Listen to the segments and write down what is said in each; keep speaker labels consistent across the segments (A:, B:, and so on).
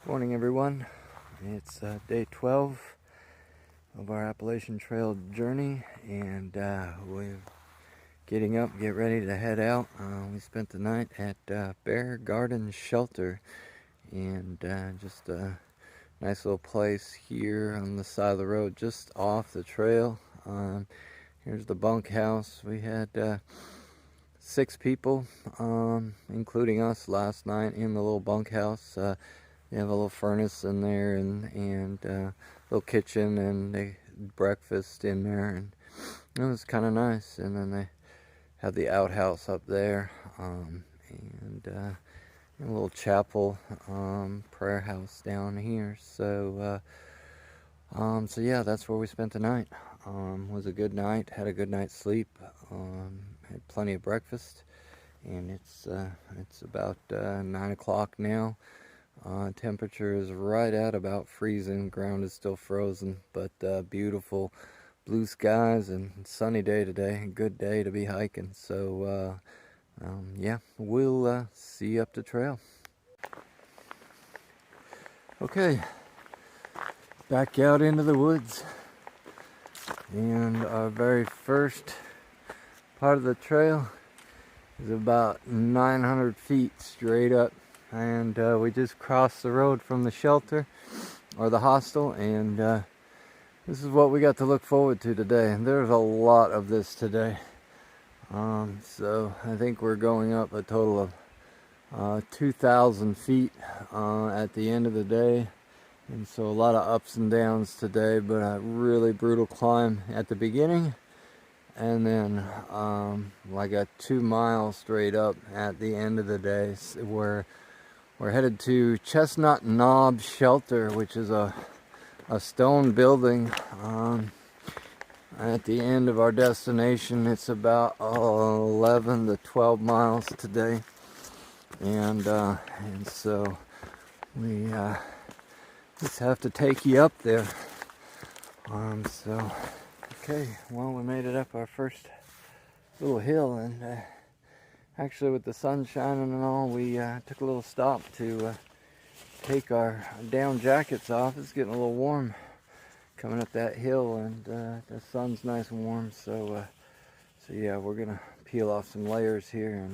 A: Morning everyone. It's day 12 of our Appalachian Trail journey, and we're getting up, get ready to head out. We spent the night at Bear Garden Shelter, and just a nice little place here on the side of the road just off the trail. Here's the bunkhouse. We had 6 people, including us, last night in the little bunkhouse. They have a little furnace in there and little kitchen and they breakfast in there, and it was kind of nice. And then they have the outhouse up there, and a little chapel, prayer house down here. So yeah, that's where we spent the night. Was a good night, had a good night's sleep, had plenty of breakfast, and it's about 9 o'clock now. Temperature is right at about freezing. Ground is still frozen, but beautiful blue skies and sunny day today. Good day to be hiking. So yeah, we'll see you up the trail. Okay, back out into the woods, and our very first part of the trail is about 900 feet straight up. And we just crossed the road from the shelter, or the hostel, and this is what we got to look forward to today. And there's a lot of this today. So I think we're going up a total of 2,000 feet at the end of the day. And so a lot of ups and downs today, but a really brutal climb at the beginning. And then like a 2 miles straight up at the end of the day, where we're headed to Chestnut Knob Shelter, which is a stone building at the end of our destination. It's about 11 to 12 miles today, and so we just have to take you up there. So okay, well, we made it up our first little hill, and actually, with the sun shining and all, we took a little stop to take our down jackets off. It's getting a little warm coming up that hill, and the sun's nice and warm. So yeah, we're gonna peel off some layers here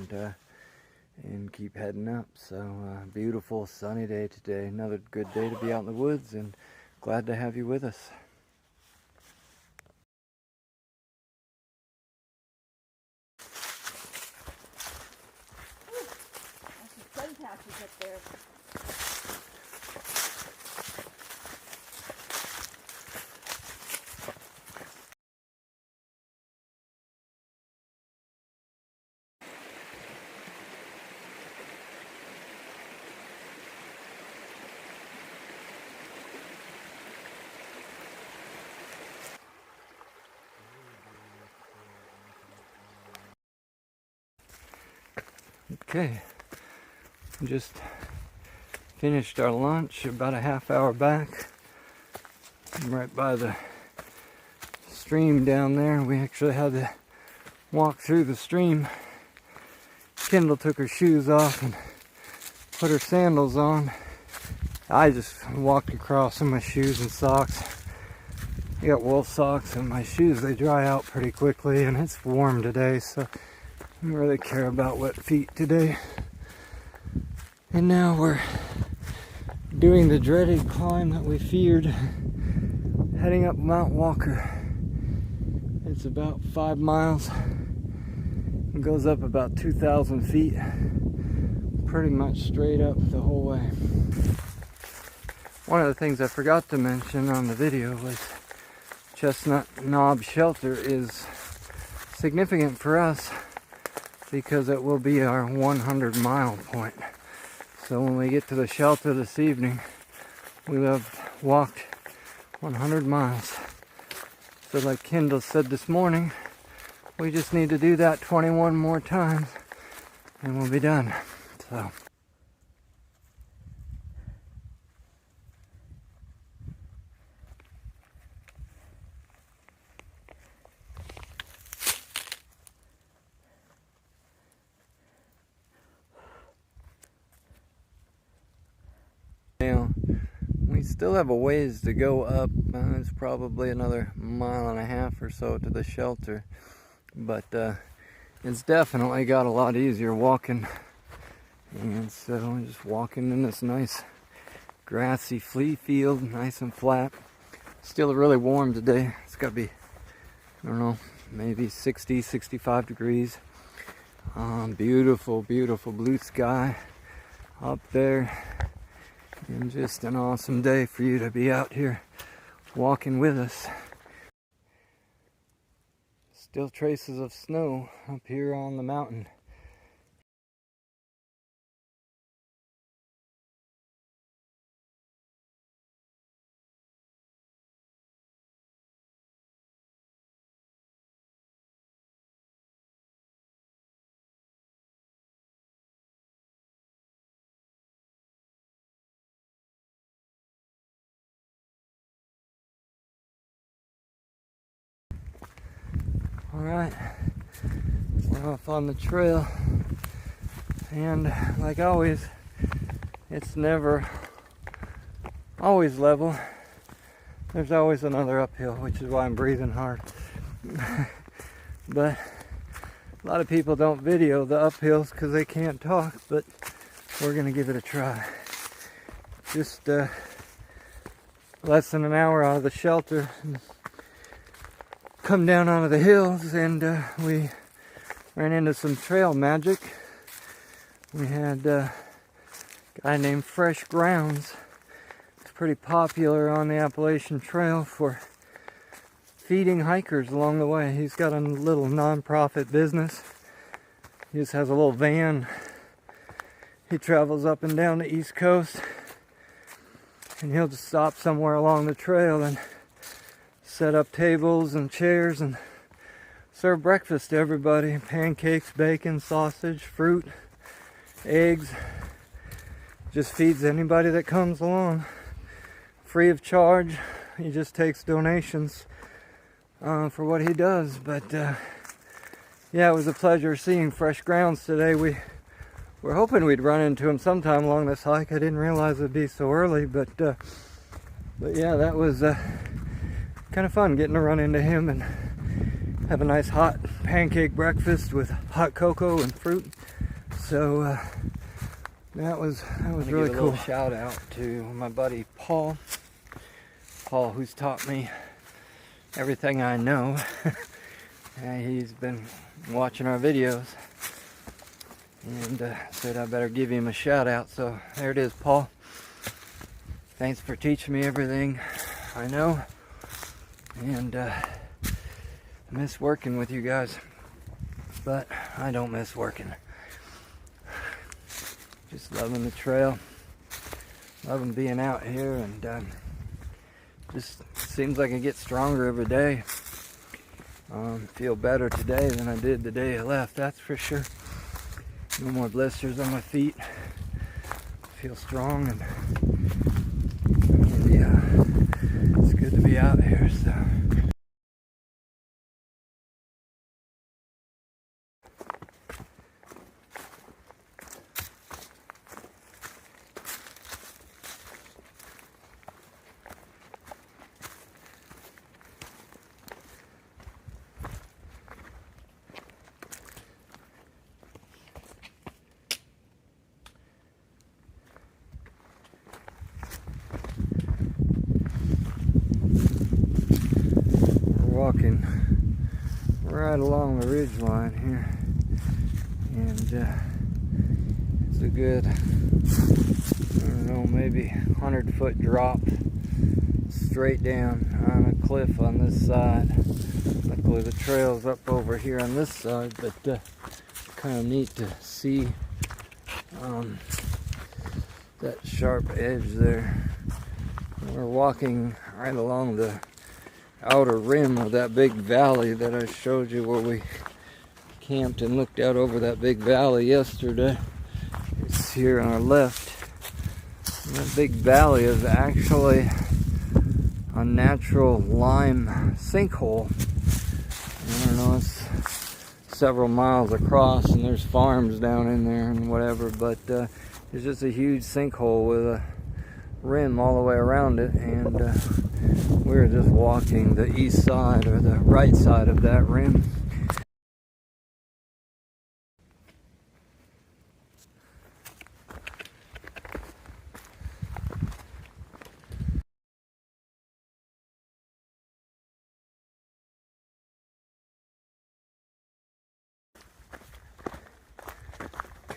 A: and keep heading up. So beautiful sunny day today. Another good day to be out in the woods, and glad to have you with us.
B: Up there.
A: Okay, just finished our lunch about a half hour back. I'm right by the stream down there. We actually had to walk through the stream. Kendall took her shoes off and put her sandals on. I just walked across in my shoes and socks. I got wool socks, and my shoes, they dry out pretty quickly, and it's warm today, so I don't really care about wet feet today. And now we're doing the dreaded climb that we feared, heading up Mount Walker. It's about 5 miles. It goes up about 2,000 feet, pretty much straight up the whole way. One of the things I forgot to mention on the video was Chestnut Knob Shelter is significant for us because it will be our 100-mile point. So when we get to the shelter this evening, we have walked 100 miles. So like Kendall said this morning, we just need to do that 21 more times and we'll be done. So now still have a ways to go up. It's probably another 1.5 miles or so to the shelter, but it's definitely got a lot easier walking. And so I'm just walking in this nice grassy flea field, nice and flat. Still really warm today. It's got to be, I don't know, maybe 60, 65 degrees. Beautiful, beautiful blue sky up there. And just an awesome day for you to be out here walking with us. Still traces of snow up here on the mountain. Alright, we're off on the trail, and like always, it's never always level. There's always another uphill, which is why I'm breathing hard. But a lot of people don't video the uphills because they can't talk, but we're gonna give it a try. Just less than an hour out of the shelter, come down onto the hills, and we ran into some trail magic. We had a guy named Fresh Grounds. It's pretty popular on the Appalachian Trail for feeding hikers along the way. He's got a little non-profit business. He just has a little van. He travels up and down the East Coast, and he'll just stop somewhere along the trail and set up tables and chairs and serve breakfast to everybody. Pancakes, bacon, sausage, fruit, eggs. Just feeds anybody that comes along. Free of charge. He just takes donations for what he does. But yeah, it was a pleasure seeing Fresh Grounds today. We were hoping we'd run into him sometime along this hike. I didn't realize it'd be so early, but yeah, that was kind of fun getting to run into him and have a nice hot pancake breakfast with hot cocoa and fruit. So that was really
C: give a
A: cool.
C: little shout out to my buddy Paul, who's taught me everything I know. He's been watching our videos and said I better give him a shout out. So there it is, Paul. Thanks for teaching me everything I know. And I miss working with you guys, but I don't miss working. Just loving the trail, loving being out here, and just seems like I get stronger every day. Feel better today than I did the day I left, that's for sure. No more blisters on my feet. Feel strong, and yeah, it's good to be out here. So. Walking right along the ridge line here, and it's a good, I don't know, maybe 100-foot drop straight down on a cliff on this side. Luckily the trail's up over here on this side, but kind of neat to see that sharp edge there. We're walking right along the outer rim of that big valley that I showed you, where we camped and looked out over that big valley yesterday. It's here on our left. And that big valley is actually a natural lime sinkhole. I don't know, it's several miles across, and there's farms down in there and whatever, but it's just a huge sinkhole with a rim all the way around it, and we're just walking the east side or the right side of that rim.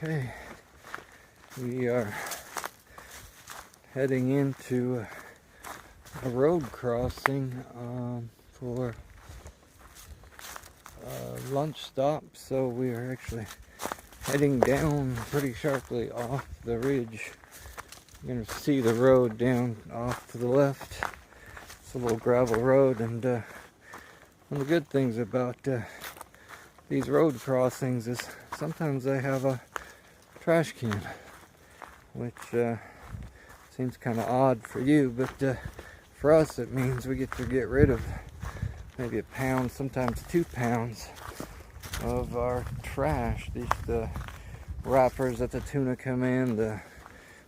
C: Okay, we are heading into a road crossing for a lunch stop, so we are actually heading down pretty sharply off the ridge. You're going to see the road down off to the left. It's a little gravel road, and one of the good things about these road crossings is sometimes they have a trash can, which seems kind of odd for you, but for us it means we get to get rid of maybe a pound, sometimes 2 pounds of our trash. The wrappers that the tuna come in, the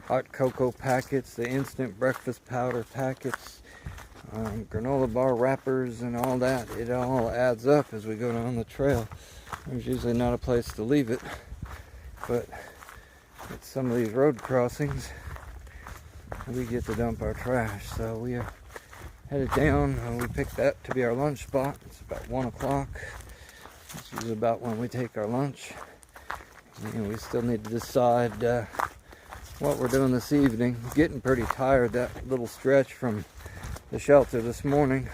C: hot cocoa packets, the instant breakfast powder packets, granola bar wrappers, and all that. It all adds up as we go down the trail. There's usually not a place to leave it, but at some of these road crossings we get to dump our trash. So we are headed down. We picked that to be our lunch spot. It's about 1 o'clock. This is about when we take our lunch, and we still need to decide what we're doing this evening. Getting pretty tired. That little stretch from the shelter this morning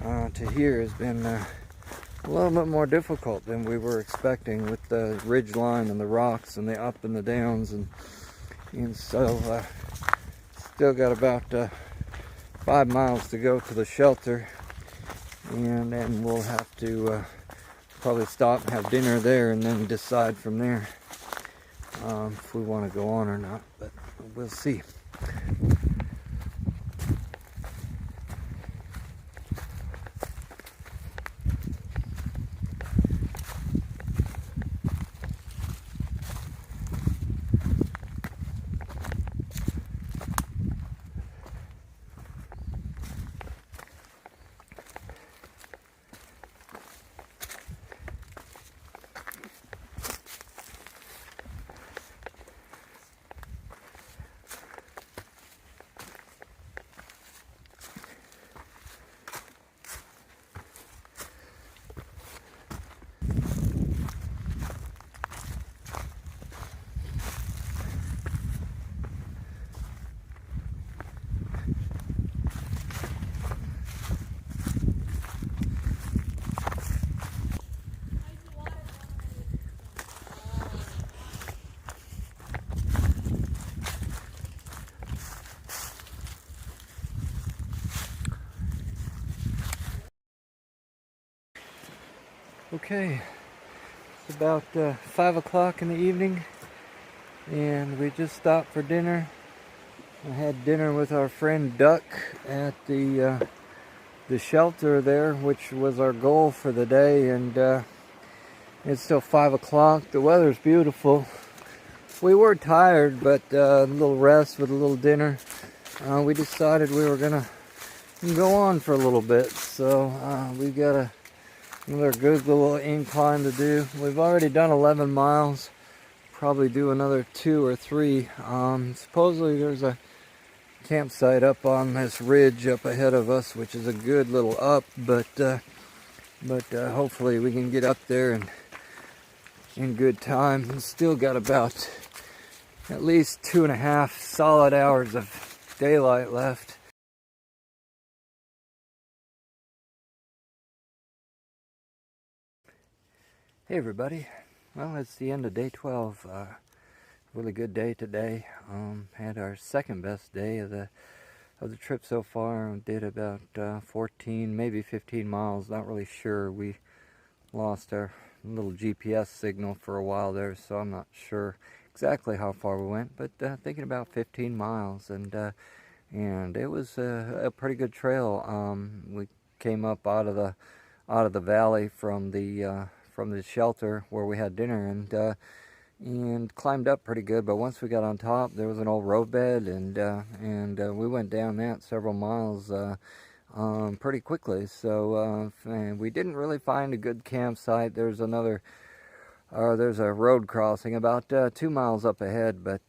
C: to here has been a little bit more difficult than we were expecting, with the ridge line and the rocks and the up and the downs, and so still got about 5 miles to go to the shelter, and then we'll have to probably stop and have dinner there, and then decide from there if we want to go on or not, but we'll see. Okay, it's about 5 o'clock in the evening, and we just stopped for dinner. I had dinner with our friend Duck at the shelter there, which was our goal for the day, and it's still 5 o'clock. The weather's beautiful. We were tired, but a little rest with a little dinner. We decided we were gonna go on for a little bit, so we got another good little incline to do. We've already done 11 miles. Probably do another 2 or 3. Supposedly there's a campsite up on this ridge up ahead of us, which is a good little up, but hopefully we can get up there and in good time. And still got about at least 2.5 solid hours of daylight left. Hey everybody, well, it's the end of day 12. Really good day today. Had our second best day of the trip so far. Did about 14, maybe 15 miles, not really sure. We lost our little GPS signal for a while there, so I'm not sure exactly how far we went, but thinking about 15 miles, and it was a pretty good trail. We came up out of the valley from the shelter where we had dinner, and and climbed up pretty good. But once we got on top, there was an old roadbed, and we went down that several miles pretty quickly. So and we didn't really find a good campsite. There's a road crossing about 2 miles up ahead, but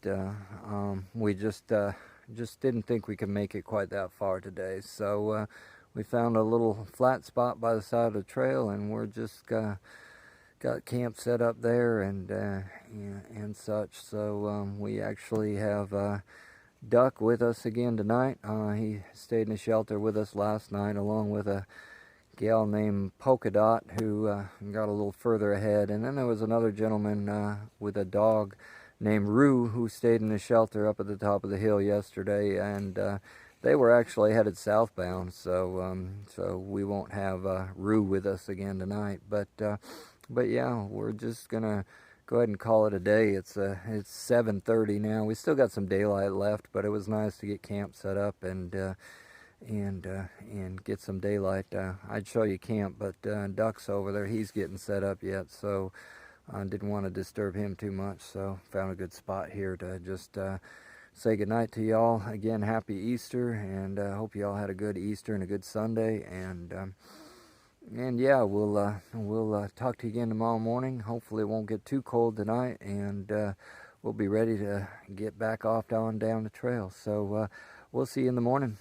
C: we just didn't think we could make it quite that far today. So we found a little flat spot by the side of the trail, and we're just got camp set up there and such. So we actually have Duck with us again tonight. He stayed in the shelter with us last night, along with a gal named Polka Dot, who got a little further ahead. And then there was another gentleman with a dog named Rue, who stayed in the shelter up at the top of the hill yesterday, and they were actually headed southbound, so we won't have Rue with us again tonight. But yeah, we're just gonna go ahead and call it a day. It's 7:30 now. We still got some daylight left, but it was nice to get camp set up and get some daylight. I'd show you camp, but Duck's over there. He's getting set up yet, so I didn't want to disturb him too much. So found a good spot here to just say goodnight to y'all. Again, happy Easter, and hope y'all had a good Easter and a good Sunday. And yeah, we'll talk to you again tomorrow morning. Hopefully it won't get too cold tonight, and we'll be ready to get back off down the trail. So we'll see you in the morning.